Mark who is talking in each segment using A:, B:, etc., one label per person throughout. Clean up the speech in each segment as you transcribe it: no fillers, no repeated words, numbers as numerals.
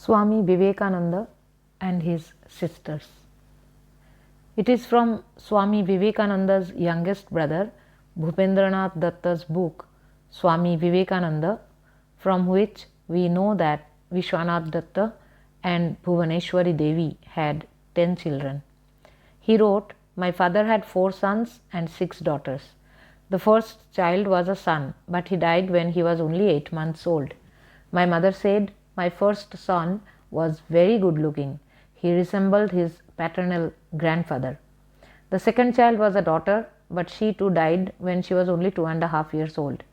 A: Swami Vivekananda and his sisters. It is from Swami Vivekananda's youngest brother Bhupendranath Datta's book Swami Vivekananda, from which we know that Vishwanath Datta and Bhuvaneshwari Devi had 10 children. He wrote, "My father had 4 sons and 6 daughters. The first child was a son, but he died when he was only 8 months old. My mother said, my first son was very good looking. He resembled his paternal grandfather. The second child was a daughter, but she too died when she was only 2.5 years old.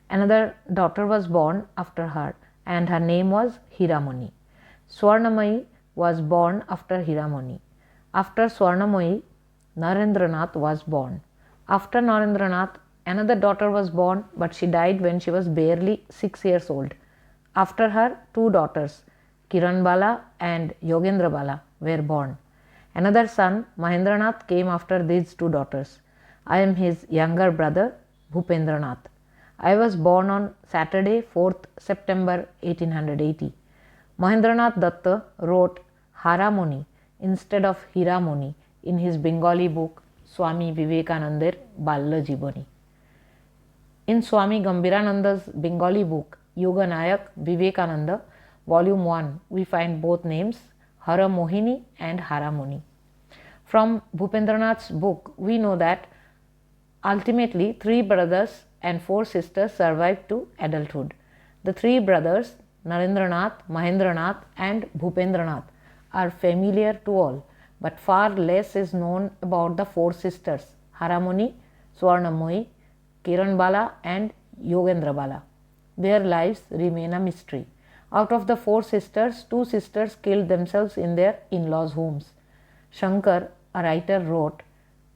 A: Another daughter was born after her, and her name was Hiramani. Swarnamayi was born after Hiramani. After Swarnamayi, Narendranath was born. After Narendranath, another daughter was born, but she died when she was barely 6 years old. After her, 2 daughters, Kiranbala and Yogendrabala, were born. Another son, Mahendranath, came after these 2 daughters. I am his younger brother, Bhupendranath. I was born on Saturday, 4th September 1880. Mahendranath Datta wrote Haramoni instead of Hiramoni in his Bengali book Swami Vivekananda's Balla Jivani. In Swami Gambirananda's Bengali book Yoga Nayak Vivekananda, Volume 1, we find both names Haramohini and Haramoni. From Bhupendranath's book, we know that ultimately 3 brothers and 4 sisters survived to adulthood. The 3 brothers, Narendranath, Mahendranath, and Bhupendranath, are familiar to all, but far less is known about the 4 sisters, Haramoni, Swarnamoyi, Kiranbala, and Yogendrabala. Their lives remain a mystery. Out of the 4 sisters, 2 sisters killed themselves in their in-laws' homes. Shankar, a writer, wrote,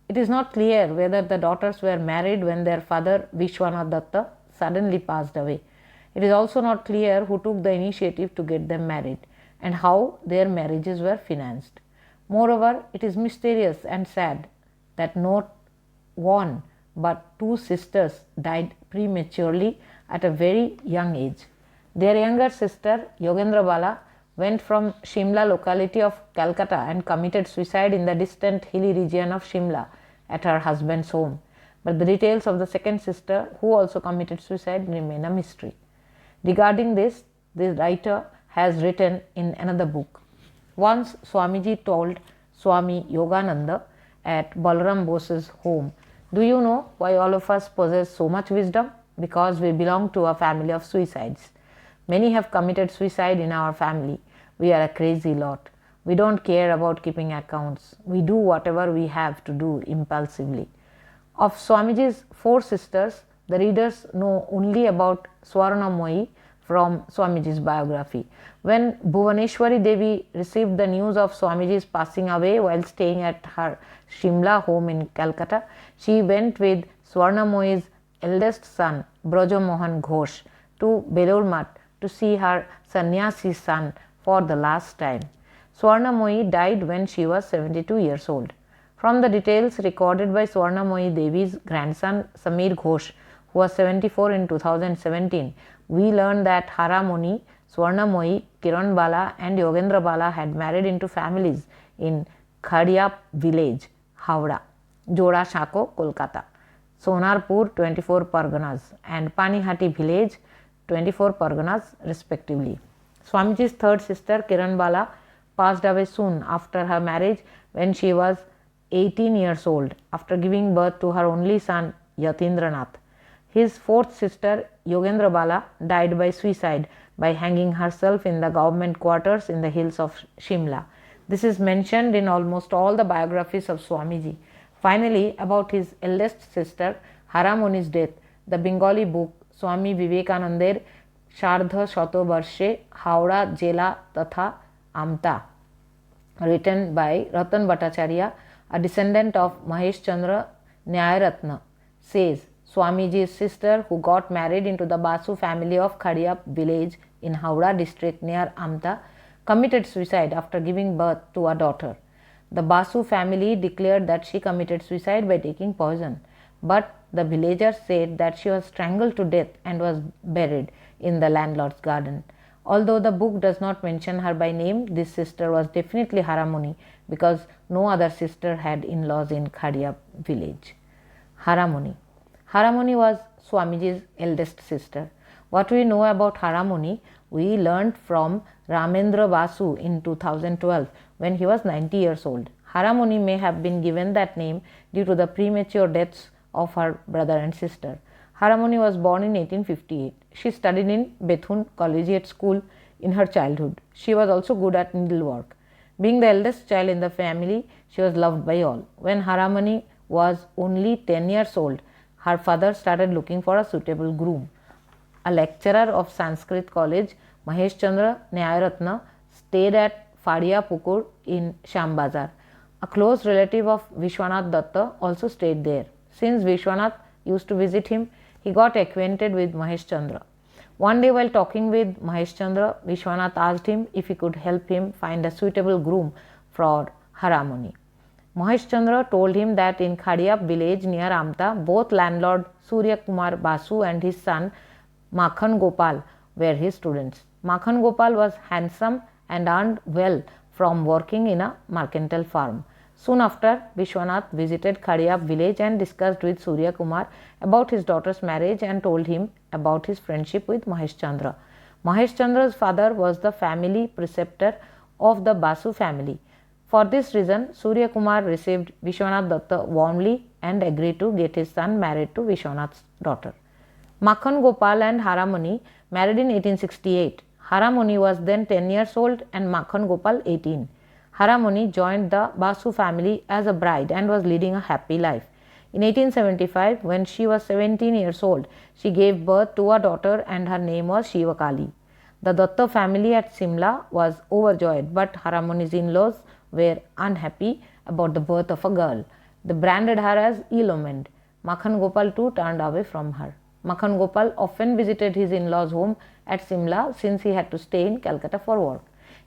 A: "It is not clear whether the daughters were married when their father Vishwanath Datta suddenly passed away. It is also not clear who took the initiative to get them married and how their marriages were financed. Moreover, it is mysterious and sad that not one but 2 sisters died prematurely at a very young age. Their younger sister, Yogendrabala, went from Shimla locality of Calcutta and committed suicide in the distant hilly region of Shimla at her husband's home. But the details of the second sister, who also committed suicide, remain a mystery." Regarding this, the writer has written in another book. Once Swamiji told Swami Yogananda at Balaram Bose's home, "Do you know why all of us possess so much wisdom? Because we belong to a family of suicides. Many have committed suicide in our family. We are a crazy lot. We don't care about keeping accounts. We do whatever we have to do impulsively." Of Swamiji's 4 sisters, the readers know only about Swarnamoyi from Swamiji's biography. When Bhuvaneshwari Devi received the news of Swamiji's passing away while staying at her Shimla home in Calcutta, she went with Swarnamoyi's eldest son, Braja Mohan Ghosh, to Belur Math to see her sannyasi son for the last time. Swarnamoyi died when she was 72 years old. From the details recorded by Swarnamoyi Devi's grandson Samir Ghosh, who was 74 in 2017, we learn that Haramoni, Swarnamoyi, Kiranbala, and Yogendrabala had married into families in Khadiap village, Howrah, Jora Shako, Kolkata, Sonarpur, 24 Parganas, and Panihati village, 24 Parganas, respectively. Swamiji's third sister, Kiranbala, passed away soon after her marriage when she was 18 years old, after giving birth to her only son, Yatindranath. His fourth sister, Yogendrabala, died by suicide by hanging herself in the government quarters in the hills of Shimla. This is mentioned in almost all the biographies of Swamiji. Finally, about his eldest sister, Haramoni's death, the Bengali book Swami Vivekananda's Shardha Shato Barshe Howrah Jela Tatha Amta, written by Ratan Bhattacharya, a descendant of Mahesh Chandra Nyayaratna, says Swamiji's sister, who got married into the Basu family of Khadiap village in Howrah district near Amta, committed suicide after giving birth to a daughter. The Basu family declared that she committed suicide by taking poison, but the villagers said that she was strangled to death and was buried in the landlord's garden. Although the book does not mention her by name, this sister was definitely Haramoni because no other sister had in-laws in Khadia village. Haramoni. Haramoni was Swamiji's eldest sister. What we know about Haramoni, we learned from Ramendra Basu in 2012 when he was 90 years old. Haramoni may have been given that name due to the premature deaths of her brother and sister. Haramoni was born in 1858. She studied in Bethune Collegiate School in her childhood. She was also good at needlework. Being the eldest child in the family, she was loved by all. When Haramoni was only 10 years old, her father started looking for a suitable groom. A lecturer of Sanskrit college, Mahesh Chandra Nyayaratna, stayed at Fadia Pukur in Shambazar. A close relative of Vishwanath Datta also stayed there. Since Vishwanath used to visit him, he got acquainted with Mahesh Chandra. One day while talking with Mahesh Chandra, Vishwanath asked him if he could help him find a suitable groom for Haramoni. Mahesh Chandra told him that in Khadiap village near Amta, both landlord Surya Kumar Basu and his son Makhan Gopal were his students. Makhan Gopal was handsome and earned well from working in a mercantile farm. Soon after, Vishwanath visited Khadiap village and discussed with Surya Kumar about his daughter's marriage and told him about his friendship with Mahesh Chandra. Mahesh Chandra's father was the family preceptor of the Basu family. For this reason, Surya Kumar received Vishwanath Datta warmly and agreed to get his son married to Vishwanath's daughter. Makhan Gopal and Haramoni married in 1868. Haramoni was then 10 years old and Makhan Gopal 18. Haramoni joined the Basu family as a bride and was leading a happy life. In 1875, when she was 17 years old, she gave birth to a daughter and her name was Shivakali. The Datta family at Simla was overjoyed, but Haramoni's in-laws were unhappy about the birth of a girl. They branded her as ill-omened. Makhan Gopal too turned away from her. Makhan Gopal often visited his in-laws' home at Simla since he had to stay in Calcutta for work.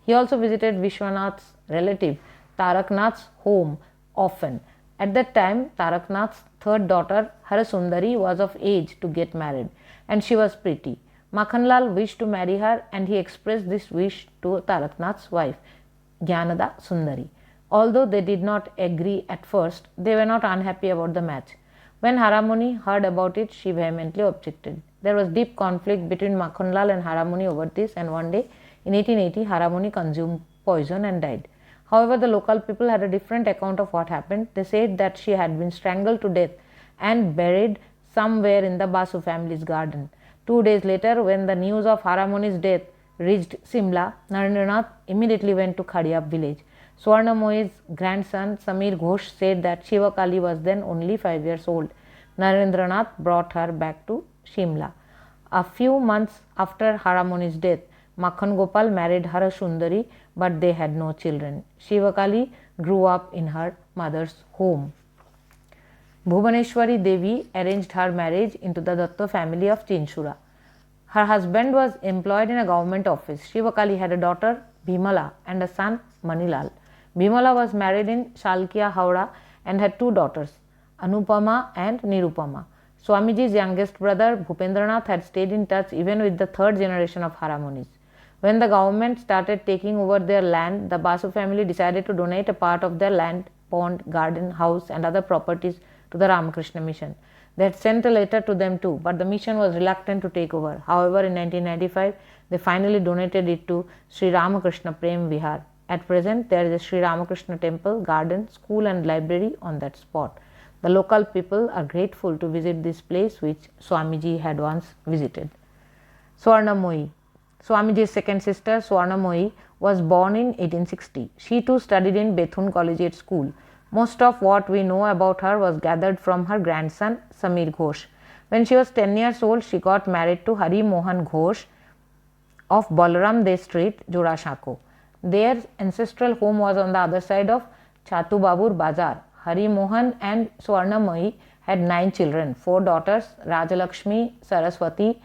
A: He also visited Vishwanath's relative Taraknath's home often. At that time, Taraknath's third daughter Harasundari was of age to get married and she was pretty. Makhanlal wished to marry her and he expressed this wish to Taraknath's wife, Gyanada Sundari. Although they did not agree at first, they were not unhappy about the match. When Haramoni heard about it, she vehemently objected. There was deep conflict between Makhanlal and Haramoni over this, and one day in 1880, Haramoni consumed poison and died. However, the local people had a different account of what happened. They said that she had been strangled to death and buried somewhere in the Basu family's garden. 2 days later, when the news of Haramoni's death reached Simla, Narendranath immediately went to Khadiap village. Swarna Moi's grandson Samir Ghosh said that Shivakali was then only 5 years old. Narendranath brought her back to Shimla. A few months after Haramoni's death, Makhan Gopal married Harasundari, but they had no children. Shivakali grew up in her mother's home. Bhuvaneshwari Devi arranged her marriage into the Datta family of Chinchura. Her husband was employed in a government office. Shivakali had a daughter, Bhimala, and a son, Manilal. Bhimala was married in Shalkia, Howrah, and had 2 daughters, Anupama and Nirupama. Swamiji's youngest brother, Bhupendranath, had stayed in touch even with the 3rd generation of Haramonis. When the government started taking over their land, the Basu family decided to donate a part of their land, pond, garden, house, and other properties to the Ramakrishna mission. They had sent a letter to them too, but the mission was reluctant to take over. However, in 1995, they finally donated it to Sri Ramakrishna Prem Vihar. At present, there is a Sri Ramakrishna temple, garden, school and library on that spot. The local people are grateful to visit this place which Swamiji had once visited. Swarna Moi. Swamiji's second sister, Swarna Moi, was born in 1860. She too studied in Bethune Collegiate School. Most of what we know about her was gathered from her grandson, Samir Ghosh. When she was 10 years old, she got married to Hari Mohan Ghosh of Balaram De Street, Jorashako. Their ancestral home was on the other side of Chatu Babur Bazar. Hari Mohan and Swarna Moi had 9 children, 4 daughters, Rajalakshmi, Saraswati,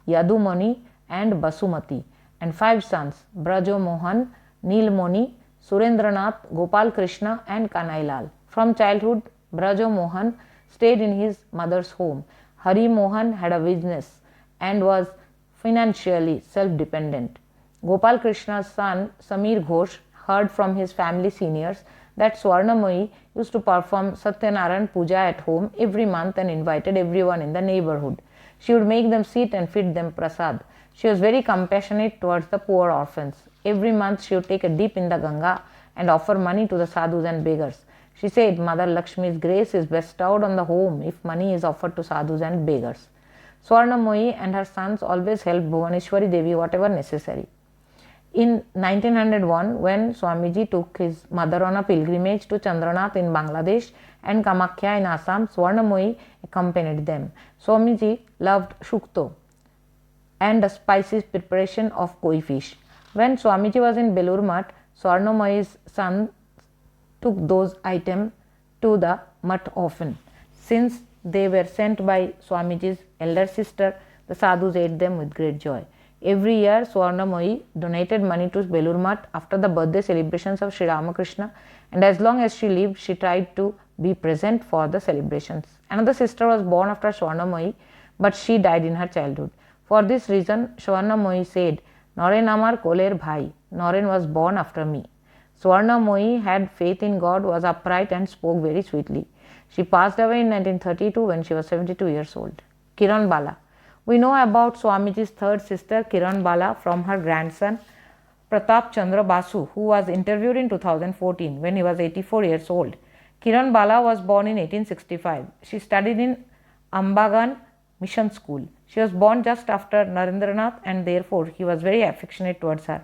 A: Yadumani and Basumati, and 5 sons, Brajo Mohan, Neelmoni, Surendranath, Gopal Krishna and Kanailal. From childhood, Brajo Mohan stayed in his mother's home. Hari Mohan had a business and was financially self-dependent. Gopal Krishna's son Samir Ghosh heard from his family seniors that Swarnamoyi used to perform Satyanarayan Puja at home every month and invited everyone in the neighborhood. She would make them sit and feed them prasad. She was very compassionate towards the poor orphans. Every month she would take a dip in the Ganga and offer money to the sadhus and beggars. She said Mother Lakshmi's grace is bestowed on the home if money is offered to sadhus and beggars. Swarnamoyi and her sons always helped Bhuvaneshwari Devi whatever necessary. In 1901, when Swamiji took his mother on a pilgrimage to Chandranath in Bangladesh and Kamakhya in Assam, Swarnamoyi accompanied them. Swamiji loved shukto and the spicy preparation of koi fish. When Swamiji was in Belur Mutt, Swarnamoyi's son took those items to the mutt often. Since they were sent by Swamiji's elder sister, the sadhus ate them with great joy. Every year, Swarnamoyi donated money to Belur Mutt after the birthday celebrations of Sri Ramakrishna, and as long as she lived, she tried to be present for the celebrations. Another sister was born after Swarnamoyi, but she died in her childhood. For this reason, Swarnamoyi said, Naren Amar Koler Bhai, Naren was born after me. Swarnamoyi had faith in God, was upright and spoke very sweetly. She passed away in 1932 when she was 72 years old. Kiran Bala. We know about Swamiji's third sister Kiran Bala from her grandson Pratap Chandra Basu, who was interviewed in 2014 when he was 84 years old. Kiran Bala was born in 1865. She studied in Ambagan Mission School. She was born just after Narendranath and therefore he was very affectionate towards her.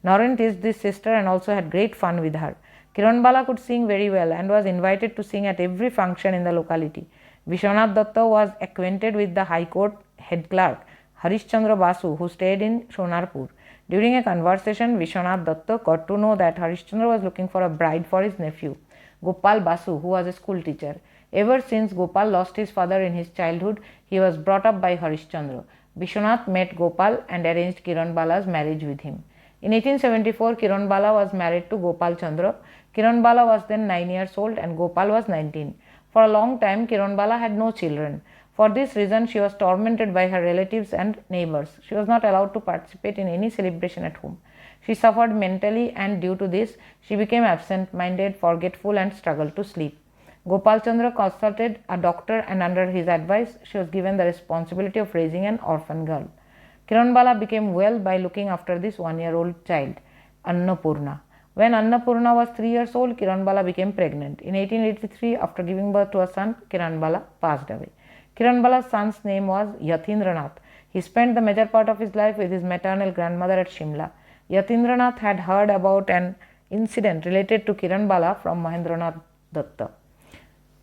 A: Naren teased this sister and also had great fun with her. Kiran Bala could sing very well and was invited to sing at every function in the locality. Vishwanath Datta was acquainted with the High Court head clerk Harish Chandra Basu, who stayed in Sonarpur. During a conversation, Vishwanath Datta got to know that Harish Chandra was looking for a bride for his nephew, Gopal Basu, who was a school teacher. Ever since Gopal lost his father in his childhood, he was brought up by Harish Chandra. Vishwanath met Gopal and arranged Kiran Bala's marriage with him. In 1874, Kiran Bala was married to Gopal Chandra. Kiran Bala was then 9 years old and Gopal was 19. For a long time, Kiran Bala had no children. For this reason, she was tormented by her relatives and neighbors. She was not allowed to participate in any celebration at home. She suffered mentally and due to this, she became absent-minded, forgetful and struggled to sleep. Gopal Chandra consulted a doctor and under his advice, she was given the responsibility of raising an orphan girl. Kiran Bala became well by looking after this 1-year-old child, Annapurna. When Annapurna was 3 years old, Kiran Bala became pregnant. In 1883, after giving birth to a son, Kiran Bala passed away. Kiran Bala's son's name was Yatindranath. He spent the major part of his life with his maternal grandmother at Shimla. Yatindranath had heard about an incident related to Kiran Bala from Mahendranath Datta.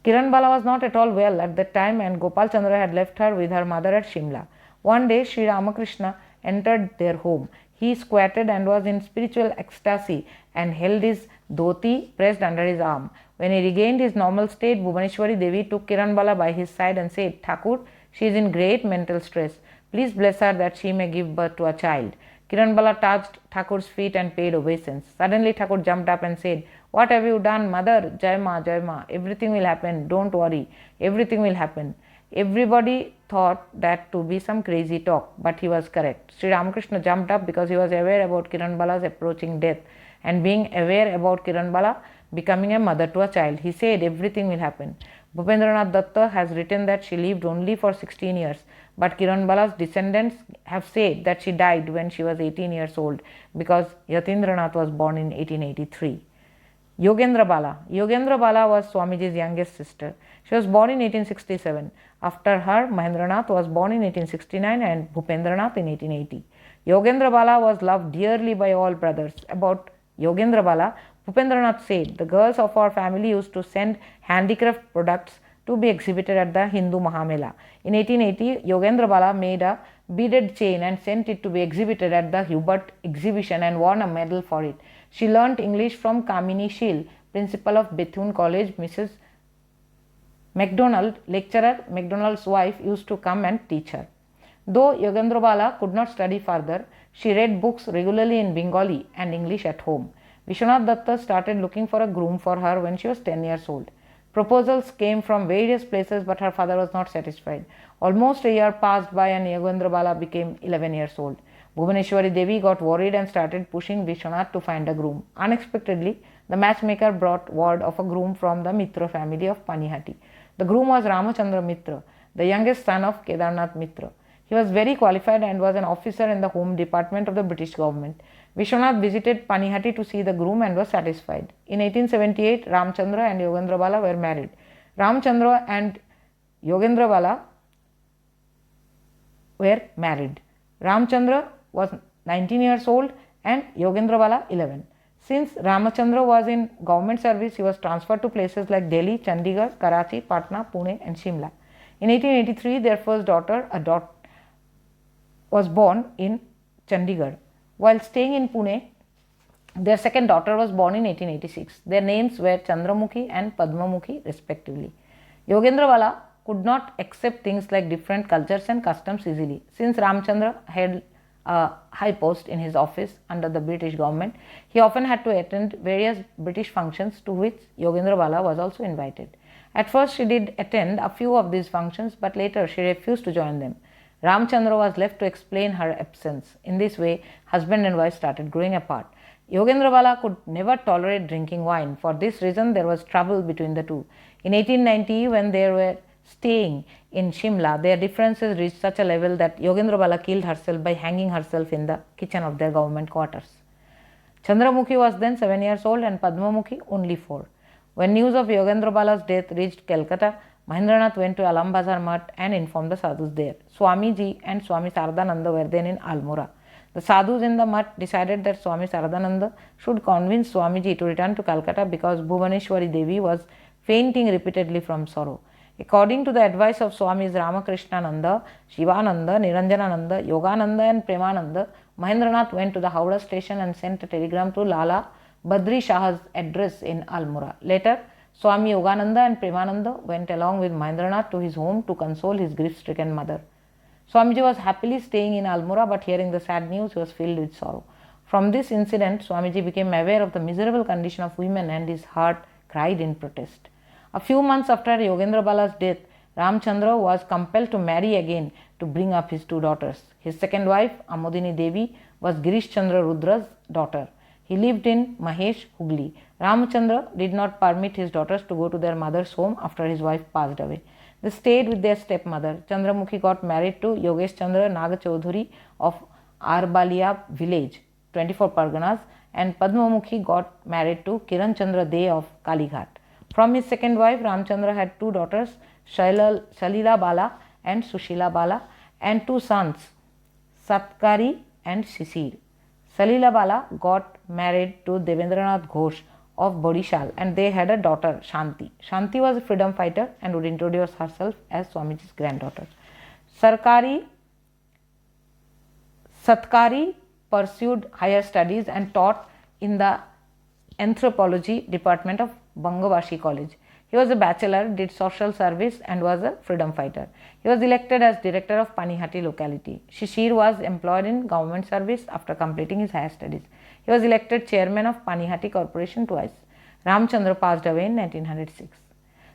A: Kiran Bala was not at all well at that time and Gopal Chandra had left her with her mother at Shimla. One day, Sri Ramakrishna entered their home. He squatted and was in spiritual ecstasy and held his dhoti pressed under his arm. When he regained his normal state, Bhuvaneshwari Devi took Kiran Bala by his side and said, Thakur, she is in great mental stress. Please bless her that she may give birth to a child. Kiran Bala touched Thakur's feet and paid obeisance. Suddenly Thakur jumped up and said, What have you done, mother? Jai Ma, Jai Ma. Everything will happen. Don't worry. Everything will happen. Everybody thought that to be some crazy talk, but he was correct. Sri Ramakrishna jumped up because he was aware about Kiran Bala's approaching death and being aware about Kiran Bala becoming a mother to a child. He said everything will happen. Bhupendranath Datta has written that she lived only for 16 years, but Kiran Bala's descendants have said that she died when she was 18 years old because Yatindranath was born in 1883. Yogendra Bala. Yogendra Bala was Swamiji's youngest sister. She was born in 1867. After her, Mahendranath was born in 1869 and Bhupendranath in 1880. Yogendra Bala was loved dearly by all brothers. About Yogendra Bala, Bhupendranath said, the girls of our family used to send handicraft products to be exhibited at the Hindu Mahamela. In 1880, Yogendra Bala made a beaded chain and sent it to be exhibited at the Hubert exhibition and won a medal for it. She learnt English from Kamini Shil, principal of Bethune College. Mrs. MacDonald, lecturer, MacDonald's wife, used to come and teach her. Though Yogendra Bala could not study further, she read books regularly in Bengali and English at home. Vishwanath Datta started looking for a groom for her when she was 10 years old. Proposals came from various places, but her father was not satisfied. Almost a year passed by and Yogendra Bala became 11 years old. Bhuvaneshwari Devi got worried and started pushing Vishwanath to find a groom. Unexpectedly, the matchmaker brought word of a groom from the Mitra family of Panihati. The groom was Ramachandra Mitra, the youngest son of Kedarnath Mitra. He was very qualified and was an officer in the Home Department of the British government. Vishwanath visited Panihati to see the groom and was satisfied. In 1878, Ramchandra and Yogendra Bala were married. Ramchandra and Yogendra Bala were married. Ramchandra was 19 years old and Yogendra Bala 11. Since Ramachandra was in government service, he was transferred to places like Delhi, Chandigarh, Karachi, Patna, Pune and Shimla. In 1883, their first daughter, was born in Chandigarh. While staying in Pune, their second daughter was born in 1886. Their names were Chandramukhi and Padmamukhi respectively. Yogendra Bala could not accept things like different cultures and customs easily. Since Ramchandra held a high post in his office under the British government, he often had to attend various British functions to which Yogendra Bala was also invited. At first she did attend a few of these functions, but later she refused to join them. Ramchandra was left to explain her absence. In this way, husband and wife started growing apart. Yogendra Bala could never tolerate drinking wine. For this reason, there was trouble between the two. In 1890, when they were staying in Shimla, their differences reached such a level that Yogendra Bala killed herself by hanging herself in the kitchen of their government quarters. Chandramukhi was then 7 years old and Padmamukhi only 4. When news of Yogendra Bala's death reached Calcutta, Mahendranath went to Alambazar Mutt and informed the sadhus there. Swamiji and Swami Saradananda were then in Almora. The sadhus in the mutt decided that Swami Saradananda should convince Swamiji to return to Calcutta because Bhuvaneshwari Devi was fainting repeatedly from sorrow. According to the advice of Swamis Ramakrishnananda, Shivananda, Niranjanananda, Yogananda and Premananda, Mahendranath went to the Howrah station and sent a telegram to Lala Badri Shah's address in Almora. Later, Swami Yogananda and Premananda went along with Mahendranath to his home to console his grief-stricken mother. Swamiji was happily staying in Almora, but hearing the sad news, he was filled with sorrow. From this incident, Swamiji became aware of the miserable condition of women and his heart cried in protest. A few months after Yogendra Bala's death, Ramchandra was compelled to marry again to bring up his 2 daughters. His second wife, Amodini Devi, was Girish Chandra Rudra's daughter. He lived in Mahesh, Hugli. Ramchandra did not permit his daughters to go to their mother's home after his wife passed away. They stayed with their stepmother. Chandramukhi got married to Yogesh Chandra Nagachaudhuri of Arbalia village, 24 Parganas, and Padmamukhi got married to Kiran Chandra De of Kalighat. From his second wife, Ramchandra had 2 daughters, Shalila Bala and Sushila Bala, and 2 sons, Satkari and Shishir. Salila Bala got married to Devendranath Ghosh of Bodishal and they had a daughter, Shanti. Shanti was a freedom fighter and would introduce herself as Swamiji's granddaughter. Satkari pursued higher studies and taught in the anthropology department of Bangavashi College. He was a bachelor, did social service and was a freedom fighter. He was elected as director of Panihati locality. Shishir was employed in government service after completing his higher studies. He was elected chairman of Panihati Corporation twice. Ramchandra passed away in 1906.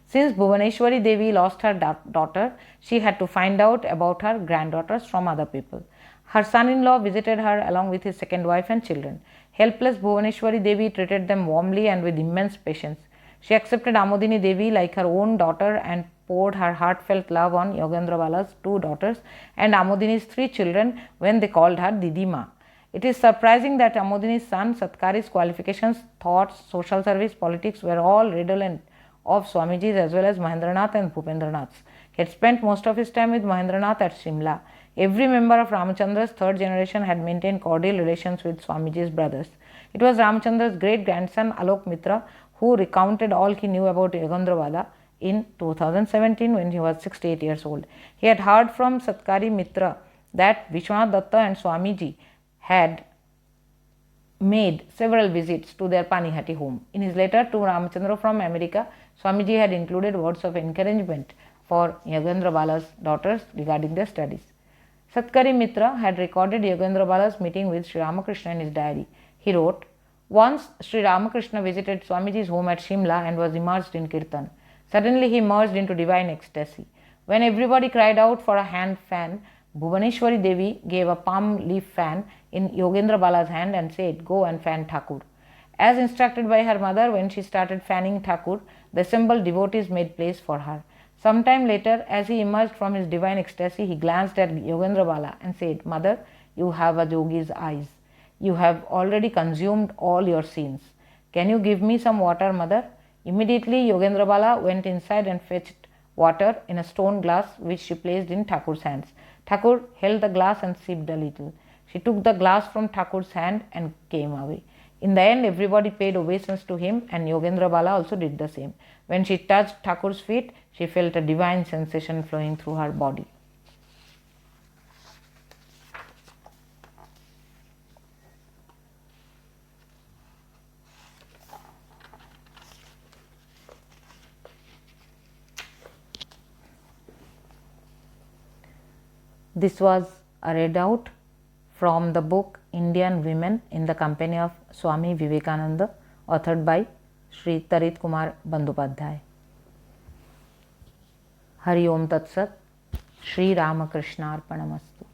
A: Since Bhuvaneshwari Devi lost her daughter, she had to find out about her granddaughters from other people. Her son-in-law visited her along with his second wife and children. Helpless Bhuvaneshwari Devi treated them warmly and with immense patience. She accepted Amodini Devi like her own daughter and poured her heartfelt love on Yogendra Bala's 2 daughters and Amodini's 3 children when they called her Didi Ma. It is surprising that Amodini's son Satkari's qualifications, thoughts, social service, politics were all redolent of Swamiji's as well as Mahendranath and Bhupendranath's. He had spent most of his time with Mahendranath at Shimla. Every member of Ramachandra's 3rd generation had maintained cordial relations with Swamiji's brothers. It was Ramachandra's great grandson Alok Mitra who recounted all he knew about Yogendra Bala in 2017 when he was 68 years old. He had heard from Satkari Mitra that Vishwanath Datta and Swamiji had made several visits to their Panihati home. In his letter to Ramachandra from America, Swamiji had included words of encouragement for Yogendra Bala's daughters regarding their studies. Satkari Mitra had recorded Yogendra Bala's meeting with Sri Ramakrishna in his diary. He wrote, "Once Sri Ramakrishna visited Swamiji's home at Shimla and was immersed in kirtan. Suddenly he merged into divine ecstasy. When everybody cried out for a hand fan, Bhuvaneshwari Devi gave a palm leaf fan in Yogendra Bala's hand and said, "Go and fan Thakur." As instructed by her mother, when she started fanning Thakur, the assembled devotees made place for her. Some time later, as he emerged from his divine ecstasy, he glanced at Yogendra Bala and said, "Mother, you have a yogi's eyes. You have already consumed all your sins. Can you give me some water, mother?" Immediately, Yogendra Bala went inside and fetched water in a stone glass which she placed in Thakur's hands. Thakur held the glass and sipped a little. She took the glass from Thakur's hand and came away. In the end, everybody paid obeisance to him, and Yogendra Bala also did the same. When she touched Thakur's feet, she felt a divine sensation flowing through her body. This was a readout from the book Indian Women in the Company of Swami Vivekananda, authored by Sri Tarit Kumar Bandopadhyay. Hari Om Tat Sat. Shri Ramakrishna Arpanamastu.